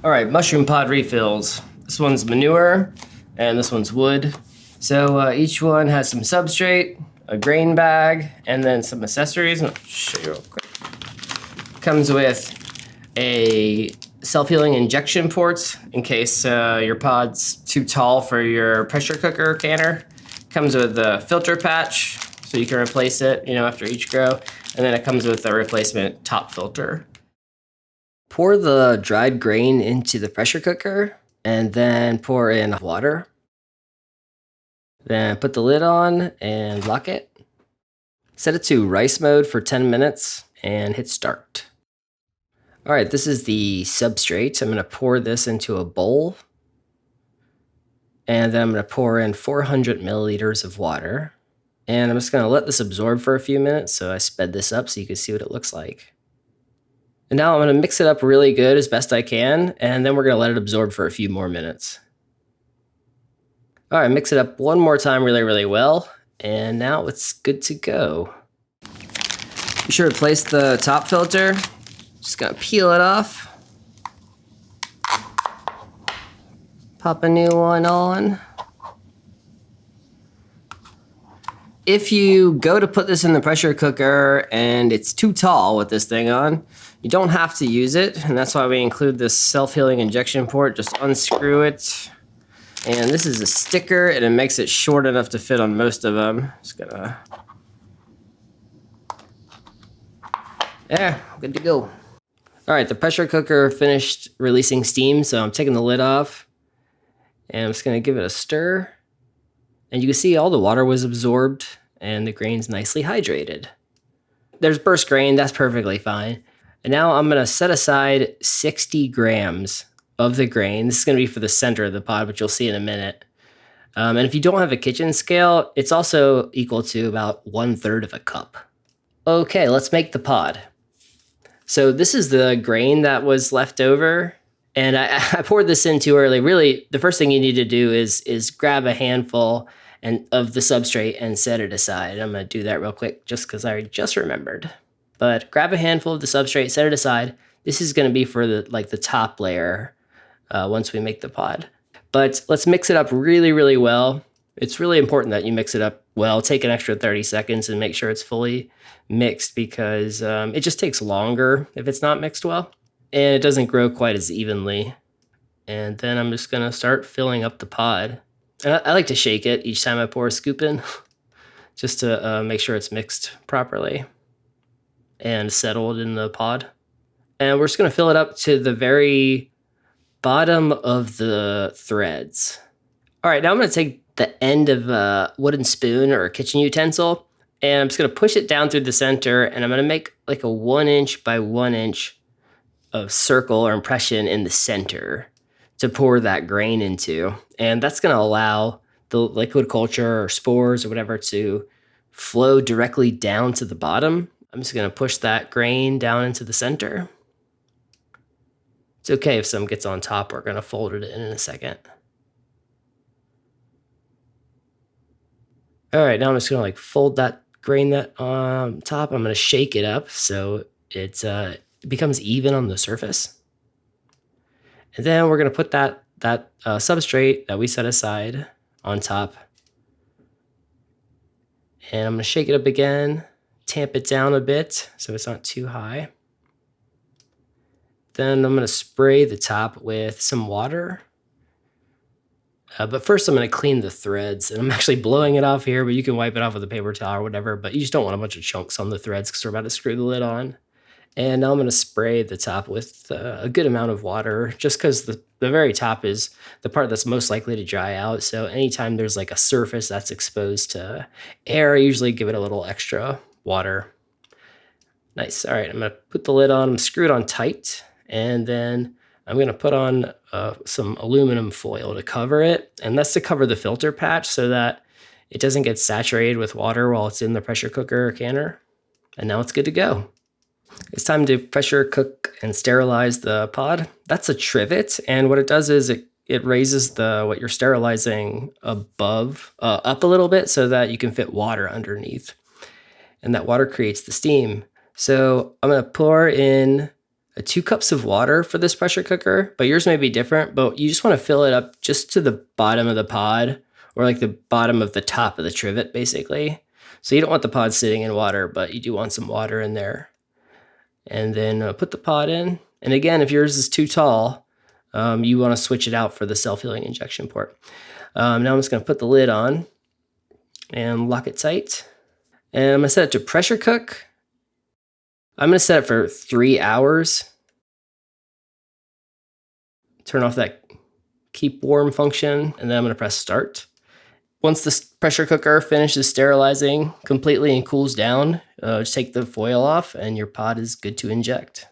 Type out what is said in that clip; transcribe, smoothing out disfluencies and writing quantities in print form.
All right, mushroom pod refills. This one's manure and this one's wood. So each one has some substrate, a grain bag, and then some accessories. I'll show you real quick. Comes with a self-healing injection port in case your pod's too tall for your pressure cooker canner. Comes with a filter patch so you can replace it, after each grow. And then it comes with a replacement top filter. Pour the dried grain into the pressure cooker and then pour in water. Then put the lid on and lock it. Set it to rice mode for 10 minutes and hit start. All right, this is the substrate. I'm going to pour this into a bowl. And then I'm going to pour in 400 milliliters of water. And I'm just going to let this absorb for a few minutes. So I sped this up so you can see what it looks like. And now I'm going to mix it up really good as best I can. And then we're going to let it absorb for a few more minutes. All right, mix it up one more time really, really well. And now it's good to go. Be sure to replace the top filter. Just gonna peel it off. Pop a new one on. If you go to put this in the pressure cooker and it's too tall with this thing on, you don't have to use it. And that's why we include this self-healing injection port. Just unscrew it. And this is a sticker and it makes it short enough to fit on most of them. Just gonna, there, good to go. All right, the pressure cooker finished releasing steam, so I'm taking the lid off and I'm just gonna give it a stir. And you can see all the water was absorbed and the grain's nicely hydrated. There's burst grain, that's perfectly fine. And now I'm gonna set aside 60 grams of the grain. This is gonna be for the center of the pod, which you'll see in a minute. And if you don't have a kitchen scale, it's also equal to about 1/3 of a cup. Okay, let's make the pod. So this is the grain that was left over. And I poured this in too early. Really, the first thing you need to do is grab a handful of the substrate and set it aside. I'm gonna do that real quick just because I just remembered. But grab a handful of the substrate, set it aside. This is gonna be for the top layer once we make the pod. But let's mix it up really, really well. It's really important that you mix it up well. Take an extra 30 seconds and make sure it's fully mixed because it just takes longer if it's not mixed well. And it doesn't grow quite as evenly. And then I'm just gonna start filling up the pod. And I like to shake it each time I pour a scoop in just to make sure it's mixed properly and settled in the pod. And we're just gonna fill it up to the very bottom of the threads. All right, now I'm gonna take the end of a wooden spoon or a kitchen utensil, and I'm just gonna push it down through the center, and I'm gonna make like a 1 inch by 1 inch of circle or impression in the center to pour that grain into. And that's gonna allow the liquid culture or spores or whatever to flow directly down to the bottom. I'm just gonna push that grain down into the center. It's okay if some gets on top. We're gonna fold it in a second. All right, now I'm just gonna fold that grain that on top. I'm gonna shake it up so it becomes even on the surface. And then we're gonna put that substrate that we set aside on top. And I'm gonna shake it up again, tamp it down a bit so it's not too high. Then I'm gonna spray the top with some water. But first I'm gonna clean the threads, and I'm actually blowing it off here, but you can wipe it off with a paper towel or whatever, but you just don't want a bunch of chunks on the threads because we're about to screw the lid on. And now I'm gonna spray the top with a good amount of water, just because the very top is the part that's most likely to dry out. So anytime there's like a surface that's exposed to air, I usually give it a little extra water. Nice, all right, I'm gonna put the lid on, I'm screwed on tight, and then I'm gonna put on some aluminum foil to cover it. And that's to cover the filter patch so that it doesn't get saturated with water while it's in the pressure cooker or canner. And now it's good to go. It's time to pressure cook and sterilize the pod. That's a trivet, and what it does is it raises what you're sterilizing up a little bit so that you can fit water underneath. And that water creates the steam. So I'm gonna pour in 2 cups of water for this pressure cooker, but yours may be different, but you just want to fill it up just to the bottom of the pod, or like the bottom of the top of the trivet, basically. So you don't want the pod sitting in water, but you do want some water in there. And then put the pod in. And again, if yours is too tall, you want to switch it out for the self-healing injection port. Now I'm just going to put the lid on and lock it tight. And I'm going to set it to pressure cook. I'm going to set it for 3 hours. Turn off that keep warm function, and then I'm going to press start. Once the pressure cooker finishes sterilizing completely and cools down, just take the foil off and your pod is good to inject.